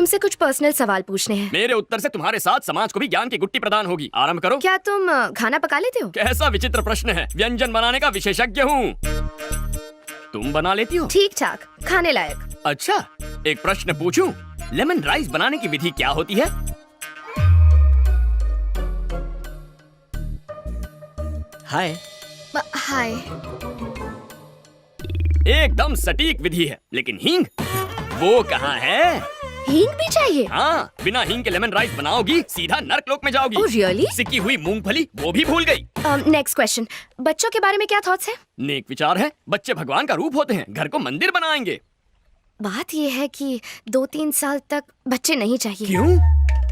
तुमसे कुछ पर्सनल सवाल पूछने हैं। मेरे उत्तर से तुम्हारे साथ समाज को भी ज्ञान की गुट्टी प्रदान होगी। आरंभ करो। क्या तुम खाना पका लेते हो? कैसा विचित्र प्रश्न है। व्यंजन बनाने का विशेषज्ञ हूँ। तुम बना लेती हो? ठीक ठाक, खाने लायक। अच्छा, एक प्रश्न पूछूं? लेमन राइस बनाने की विधि क्या होती है? हाय। हाय। एकदम सटीक विधि है, लेकिन हींग वो कहाँ है? हींग भी चाहिए? हाँ, बिना हींग के लेमन राइस बनाओगी सीधा नर्कलोक में जाओगी। Oh, really? सिकी हुई मूंगफली वो भी भूल गई। नेक्स्ट क्वेश्चन, बच्चों के बारे में क्या थॉट्स है? नेक विचार है। बच्चे भगवान का रूप होते हैं, घर को मंदिर बनाएंगे। बात ये है कि 2-3 साल तक बच्चे नहीं चाहिए। क्यों?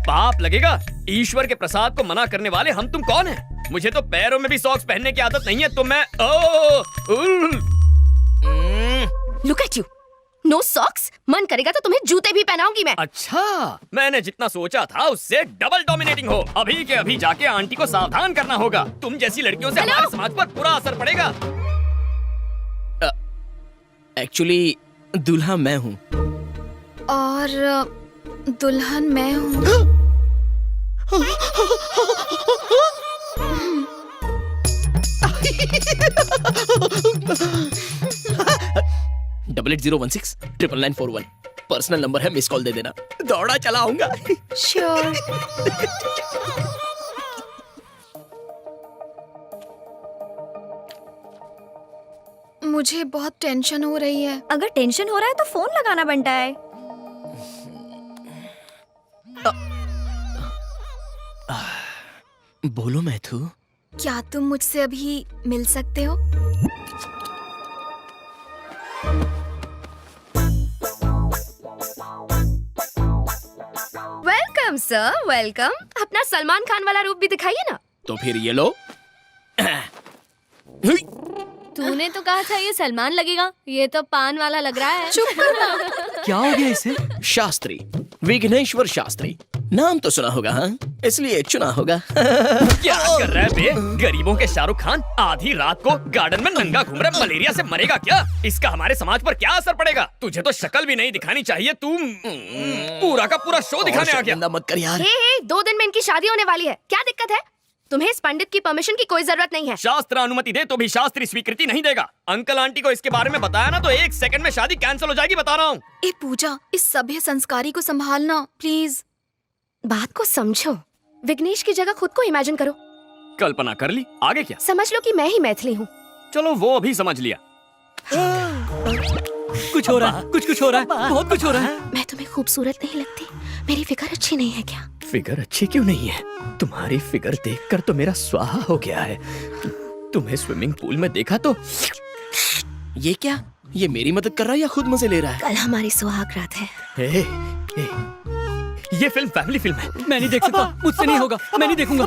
पाप लगेगा। ईश्वर के प्रसाद को मना करने वाले हम तुम कौन हैं? मुझे तो पैरों में भी सॉक्स पहनने की आदत नहीं है, तो मैं look at you, no socks. मन करेगा तो तुम्हें जूते भी पहनाऊंगी मैं। अच्छा, मैंने जितना सोचा था उससे डबल डोमिनेटिंग हो। अभी के अभी जाके आंटी को सावधान करना होगा। तुम जैसी लड़कियों से हमारे समाज पर बुरा असर पड़ेगा। एक्चुअली दूल्हा मैं हूँ। और दुल्हन मैं हूँ। डबल 8016 पर्सनल नंबर है, मिस कॉल दे देना। दौड़ा चला आऊंगा। श्योर। मुझे बहुत टेंशन हो रही है। अगर टेंशन हो रहा है तो फोन लगाना बनता है। बोलो मैथू। क्या तुम मुझसे अभी मिल सकते हो? Welcome sir, welcome. अपना सलमान खान वाला रूप भी दिखाइए ना। तो फिर ये लो। तूने तो कहा था ये सलमान लगेगा, ये तो पान वाला लग रहा है। चुप करना। क्या हो गया इसे? शास्त्री, विघ्नेश्वर शास्त्री। नाम तो सुना होगा, हाँ? इसलिए चुना होगा। क्या कर रहा है बे? गरीबों के शाहरुख खान आधी रात को गार्डन में नंगा घूम रहा है। मलेरिया से मरेगा क्या? इसका हमारे समाज पर क्या असर पड़ेगा? तुझे तो शक्ल भी नहीं दिखानी चाहिए। तू पूरा का पूरा शो दिखाने आ गया। मत कर यार। हे, 2 दिन में इनकी शादी होने वाली है। क्या दिक्कत है? तुम्हें इस पंडित की परमिशन की कोई जरूरत नहीं है। शास्त्र अनुमति दे तो भी शास्त्री स्वीकृति नहीं देगा। अंकल आंटी को इसके बारे में बताया ना तो 1 सेकंड में शादी कैंसिल हो जाएगी, बता रहा हूँ। ए पूजा, इस सभ्य संस्कारी को संभालना प्लीज। बात को समझो। विघ्नेश की जगह खुद को इमेजिन करो। कल्पना कर ली, आगे क्या? समझ लो कि मैं ही मैथिली हूँ। चलो वो भी समझ लिया। कुछ हो रहा है, कुछ हो रहा है, बहुत कुछ हो रहा है। मैं तुम्हें खूबसूरत नहीं लगती? मेरी फिगर अच्छी नहीं है क्या? फिगर अच्छी क्यों नहीं है? तुम्हारी फिगर देखकर तो मेरा स्वाहा हो गया है। तुम्हें स्विमिंग पूल में देखा तो ये क्या? ये मेरी मदद कर रहा है या खुद मजे ले रहा है? कल हमारी सुहाग रात है। ए, ये फिल्म फैमिली फिल्म है। मैं नहीं देख सकता, मुझसे नहीं होगा, मैं नहीं देखूंगा।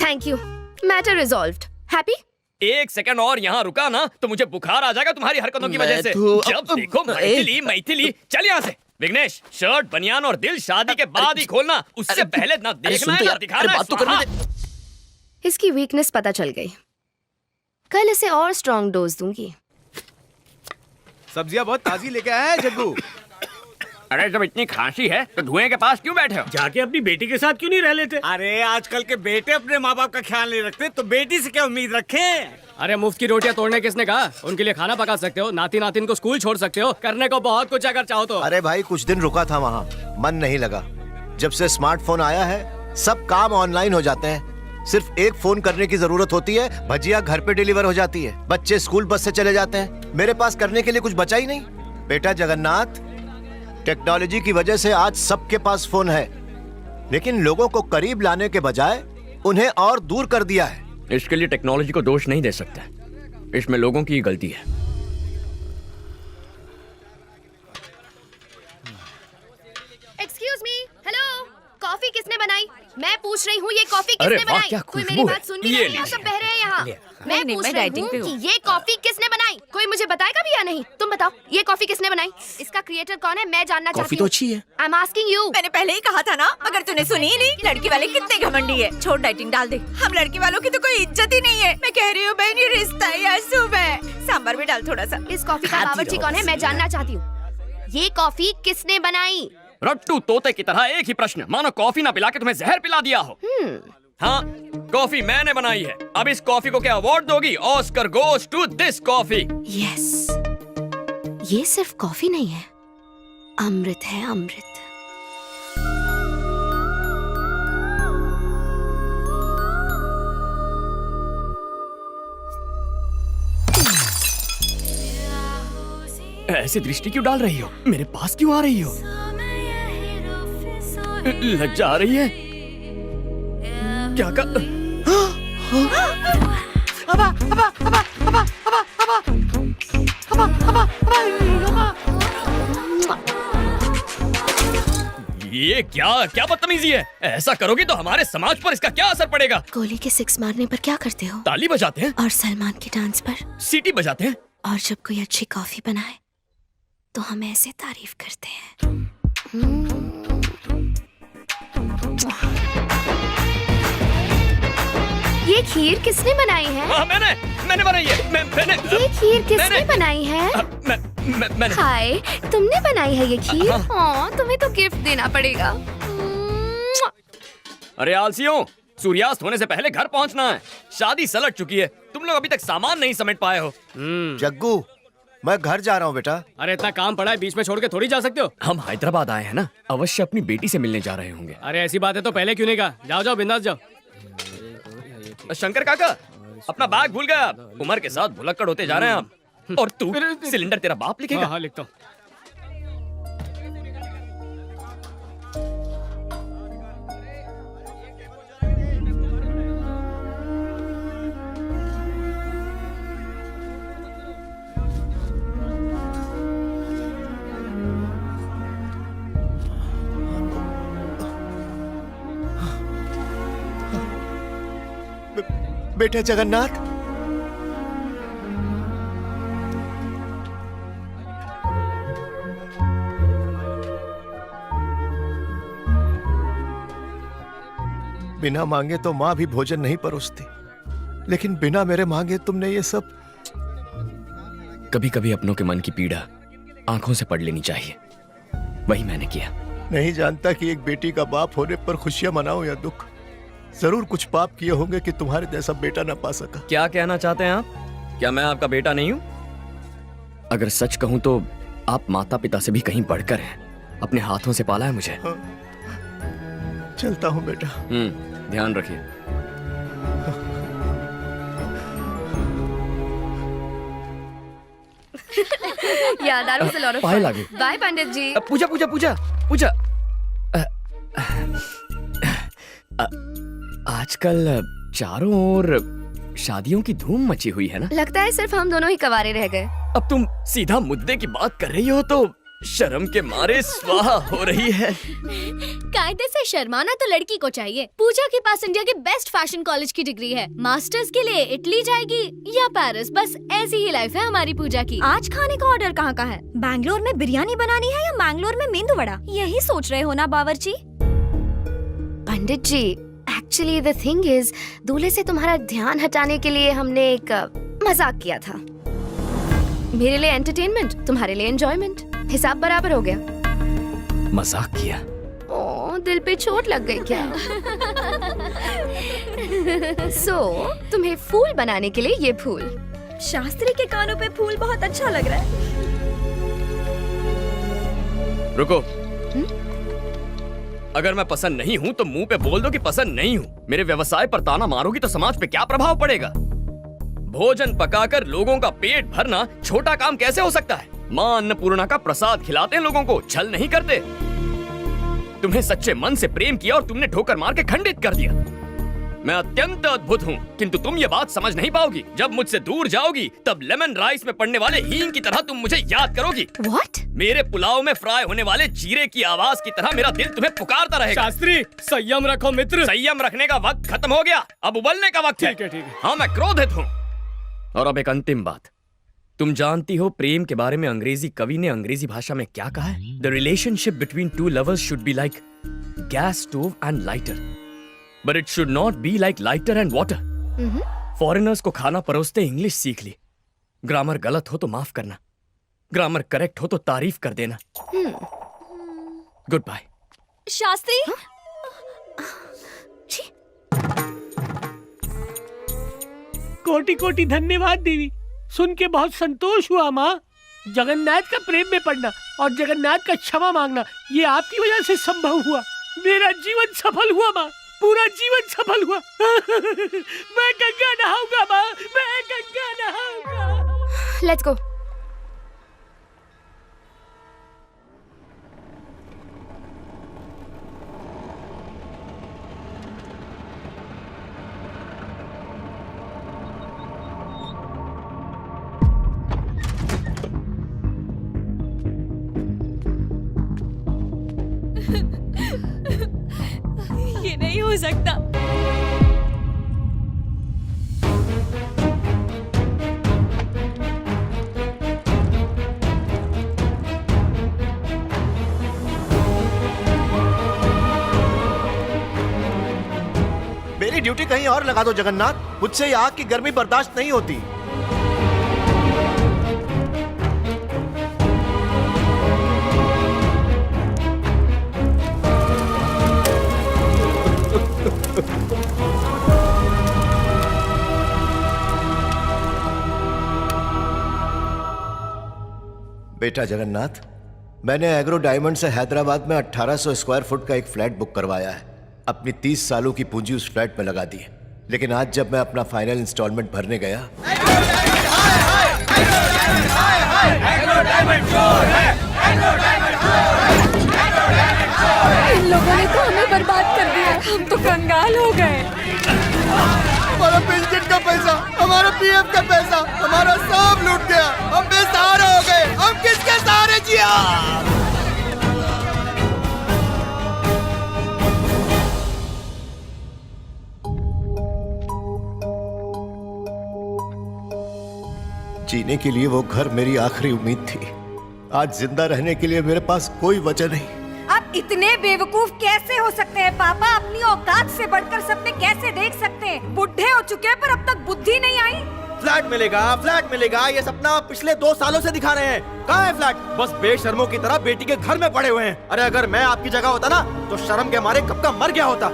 Thank you, matter resolved. Happy? 1 second और यहाँ रुका ना तो मुझे बुखार आ जाएगा तुम्हारी हरकतों की वजह से। जब देखो मैथिली मैथिली। चल यहाँ से। विघ्नेश, शर्ट, बनियान और दिल शादी के बाद ही खोलना। उससे पहले ना देखना है ना दिखाना है। बात तो करने दे। इसकी वीकनेस पता चल गई। कल इसे और स्ट्रॉन्ग डोज दूंगी। सब्जियां बहुत ताजी लेके आया है जग्गू। अरे जब इतनी खांसी है तो धुएं के पास क्यों बैठे हो? जाके अपनी बेटी के साथ क्यों नहीं रह लेते? अरे आजकल के बेटे अपने माँ बाप का ख्याल नहीं रखते, तो बेटी से क्या उम्मीद रखे? अरे मुफ्त की रोटियां तोड़ने किसने कहा? उनके लिए खाना पका सकते हो, नाती नातिन को स्कूल छोड़ सकते हो, करने को बहुत कुछ अगर चाहो तो। अरे भाई कुछ दिन रुका था वहाँ, मन नहीं लगा। जब से स्मार्टफोन आया है सब काम ऑनलाइन हो जाते हैं। सिर्फ एक फोन करने की जरूरत होती है, भजिया घर पे डिलीवर हो जाती है, बच्चे स्कूल बस से चले जाते हैं। मेरे पास करने के लिए कुछ बचा ही नहीं। बेटा जगन्नाथ, टेक्नोलॉजी की वजह से आज सबके पास फोन है, लेकिन लोगों को करीब लाने के बजाय उन्हें और दूर कर दिया है। इसके लिए टेक्नोलॉजी को दोष नहीं दे सकते, इसमें लोगों की गलती है। एक्सक्यूज मी, हेलो, कॉफी किसने बनाई? मैं पूछ रही हूँ ये कॉफी अरे किसने वाह, बनाई? क्या कोई खुशबू मेरी है। बात सुन भी ये नहीं लीजिए। रहा, सब बह रहे हैं यहाँ। मैं नहीं, पूछ मैं रही डाइटिंग पे हूँ हूँ। कि ये कॉफी किसने बनाई? कोई मुझे बताएगा भी या नहीं? तुम बताओ, ये कॉफी किसने बनाई? इसका क्रिएटर कौन है? मैं जानना चाहती हूँ। कॉफी तो अच्छी है। I am asking you. मैंने पहले ही कहा था ना, मगर तूने सुनी ही नहीं। लड़की वाले कितने घमंडी है। छोड़, डाइटिंग डाल दे। हम लड़की वालों की तो कोई इज्जत ही नहीं है। मैं कह रही हूँ बहन, ये रिश्ता है या सुबह। सांभर भी डाल थोड़ा सा। इस कॉफी का बावर्ची कौन है? मैं जानना चाहती हूँ। ये कॉफी किसने बनाई? रट्टू तोते की तरह एक ही प्रश्न, मानो कॉफी ना पिला के तुम्हें जहर पिला दिया हो। हाँ, कॉफी मैंने बनाई है। अब इस कॉफी को क्या अवार्ड दोगी? Oscar goes to this coffee. Yes, ये सिर्फ कॉफी नहीं है, अमृत है, अमृत। ऐसी दृष्टि क्यों डाल रही हो? मेरे पास क्यों आ रही हो? लज्जा आ रही है? क्या कर? ये क्या बदतमीजी है? ऐसा करोगी तो हमारे समाज पर इसका क्या असर पड़ेगा? कोहली के 6 मारने पर क्या करते हो? ताली बजाते हैं और सलमान के डांस पर? सीटी बजाते हैं। और जब कोई अच्छी कॉफी बनाए तो हम ऐसे तारीफ करते हैं। ये खीर किसने बनाई है? हाँ, मैंने बनाई है। मैंने ये खीर किसने मैंने- बनाई है? मैंने हाय, तुमने बनाई है ये खीर? हाँ। हाँ, तुम्हें तो गिफ्ट देना पड़ेगा। अरे आलसियों, सूर्यास्त होने से पहले घर पहुंचना है। शादी सलट चुकी है, तुम लोग अभी तक सामान नहीं समेट पाए हो। जग्गू, मैं घर जा रहा हूँ बेटा। अरे इतना काम पड़ा है, बीच में छोड़ के थोड़ी जा सकते हो। हम हैदराबाद आए हैं ना, अवश्य अपनी बेटी से मिलने जा रहे होंगे। अरे ऐसी बात है तो पहले क्यों नहीं कहा? जाओ जाओ, बिंदास जाओ। शंकर काका, अपना बैग भूल गया। उम्र के साथ भुलक्कड़ होते जा रहे हैं आप। और तू, सिलेंडर तेरा बाप लिखेगा। हाँ, लिखता हूँ। बेटा जगन्नाथ, बिना मांगे तो माँ भी भोजन नहीं परोसती, लेकिन बिना मेरे मांगे तुमने ये सब। कभी कभी अपनों के मन की पीड़ा आंखों से पढ़ लेनी चाहिए, वही मैंने किया। नहीं जानता कि एक बेटी का बाप होने पर खुशियां मनाओ या दुख। जरूर कुछ पाप किए होंगे कि तुम्हारे जैसा बेटा ना पा सका। क्या कहना चाहते हैं आप? क्या मैं आपका बेटा नहीं हूँ? अगर सच कहूँ तो आप माता पिता से भी कहीं बढ़कर हैं। अपने हाथों से पाला है मुझे। चलता हूँ बेटा। ध्यान रखिए। Yeah, that was a lot of पाए fun. लागे। Bye, पंडित जी। पूजा पूजा पूजा पूजा। आजकल चारों ओर शादियों की धूम मची हुई है ना? लगता है सिर्फ हम दोनों ही कवारे रह गए। अब तुम सीधा मुद्दे की बात कर रही हो तो शर्म के मारे स्वाहा हो रही है। कायदे से शर्माना तो लड़की को चाहिए। पूजा के पास इंडिया के बेस्ट फैशन कॉलेज की डिग्री है। मास्टर्स के लिए इटली जाएगी या पेरिस, बस ऐसी ही लाइफ है हमारी पूजा की। आज खाने का ऑर्डर कहाँ का है? बैंगलोर में बिरयानी बनानी है या मैंगलोर में मेंदू वड़ा? यही सोच रहे हो ना बावर्ची? पंडित जी, एक्चुअली द थिंग इज, दूल्हे से तुम्हारा ध्यान हटाने के लिए हमने एक मजाक किया था। मेरे लिए एंटरटेनमेंट, तुम्हारे लिए एंजॉयमेंट। हिसाब बराबर हो गया। मजाक किया? ओ, दिल पे चोट लग गई क्या? तुम्हें फूल बनाने के लिए ये फूल। शास्त्री के कानों पे फूल बहुत अच्छा लग रहा है। रुको। अगर मैं पसंद नहीं हूँ तो मुंह पे बोल दो कि पसंद नहीं हूँ। मेरे व्यवसाय पर ताना मारोगी तो समाज पे क्या प्रभाव पड़ेगा? भोजन पकाकर लोगों का पेट भरना छोटा काम कैसे हो सकता है? माँ अन्नपूर्णा का प्रसाद खिलाते हैं लोगों को, छल नहीं करते। तुम्हें सच्चे मन से प्रेम किया और तुमने ठोकर मार के खंडित कर दिया। मैं अत्यंत अद्भुत हूँ, किंतु तुम ये बात समझ नहीं पाओगी। जब मुझसे दूर जाओगी तब लेमन राइस में पड़ने वाले हींग की तरह तुम मुझे याद करोगी। What? मेरे पुलाव में फ्राई होने वाले जीरे की आवाज की तरह मेरा दिल तुम्हें पुकारता रहेगा। शास्त्री, संयम रखो मित्र। संयम रखने का वक्त खत्म हो गया, अब उबलने का वक्त है। ठीक है। हाँ, मैं क्रोधित हूँ। और अब एक अंतिम बात, तुम जानती हो प्रेम के बारे में अंग्रेजी कवि ने अंग्रेजी भाषा में क्या कहा है? The relationship between two lovers should be like gas stove and lighter, but it should not be like lighter and water. Foreigners को खाना परोसते इंग्लिश सीख ली। ग्रामर गलत हो तो माफ करना, ग्रामर करेक्ट हो तो तारीफ कर देना। Good bye. शास्त्री कोटि कोटि धन्यवाद देवी, सुन के बहुत संतोष हुआ माँ। जगन्नाथ का प्रेम में पड़ना और जगन्नाथ का क्षमा मांगना ये आपकी वजह से संभव हुआ। मेरा जीवन सफल हुआ माँ, पूरा जीवन सफल हुआ। मैं गंगा नहाऊंगा माँ, मैं गंगा नहाऊंगा। Let's go. ये नहीं हो सकता। मेरी ड्यूटी कहीं और लगा दो जगन्नाथ, मुझसे ये आग की गर्मी बर्दाश्त नहीं होती। बेटा जगन्नाथ, मैंने एग्रो डायमंड से हैदराबाद में 1800 स्क्वायर फुट का एक फ्लैट बुक करवाया है। अपनी 30 सालों की पूंजी उस फ्लैट में लगा दी है, लेकिन आज जब मैं अपना फाइनल इंस्टॉलमेंट भरने गया, इन लोगों ने तो हमें बर्बाद कर दिया, हम तो कंगाल हो गए। हमारा पेंशन का पैसा, हमारा पीएफ का पैसा, हमारा सब लूट गया। हम बेसहारा हो गए। हम किसके सहारे जिया? जीने के लिए वो घर मेरी आखिरी उम्मीद थी। आज जिंदा रहने के लिए मेरे पास कोई वजह नहीं। आप इतने बेवकूफ कैसे हो सकते हैं पापा? अपनी औकात से बढ़कर सपने कैसे देख सकते हैं? बुढ़े हो चुके हैं पर अब तक बुद्धि नहीं आई। फ्लैट मिलेगा, ये सपना आप पिछले 2 सालों से दिखा रहे हैं। कहाँ है फ्लैट? बस बेशर्मों की तरह बेटी के घर में पड़े हुए हैं। अरे अगर मैं आपकी जगह होता ना तो शर्म के मारे कब का मर गया होता।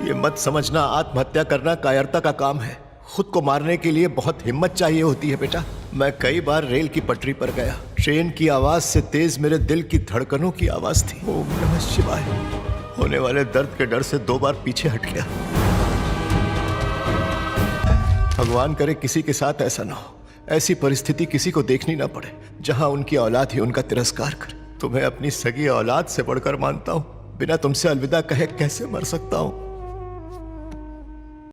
ये मत समझना आत्महत्या करना कायरता का काम है। खुद को मारने के लिए बहुत हिम्मत चाहिए होती है बेटा। मैं कई बार रेल की पटरी पर गया, ट्रेन की आवाज से तेज मेरे दिल की धड़कनों की आवाज थी। ओम नमः शिवाय। होने वाले दर्द के डर से 2 बार पीछे हट गया। भगवान करे किसी के साथ ऐसा ना हो, ऐसी परिस्थिति किसी को देखनी ना पड़े जहां उनकी औलाद ही उनका तिरस्कार करे। तुम्हें अपनी सगी औलाद से बढ़कर मानता हूं। बिना तुमसे अलविदा कहे कैसे मर सकता हूं?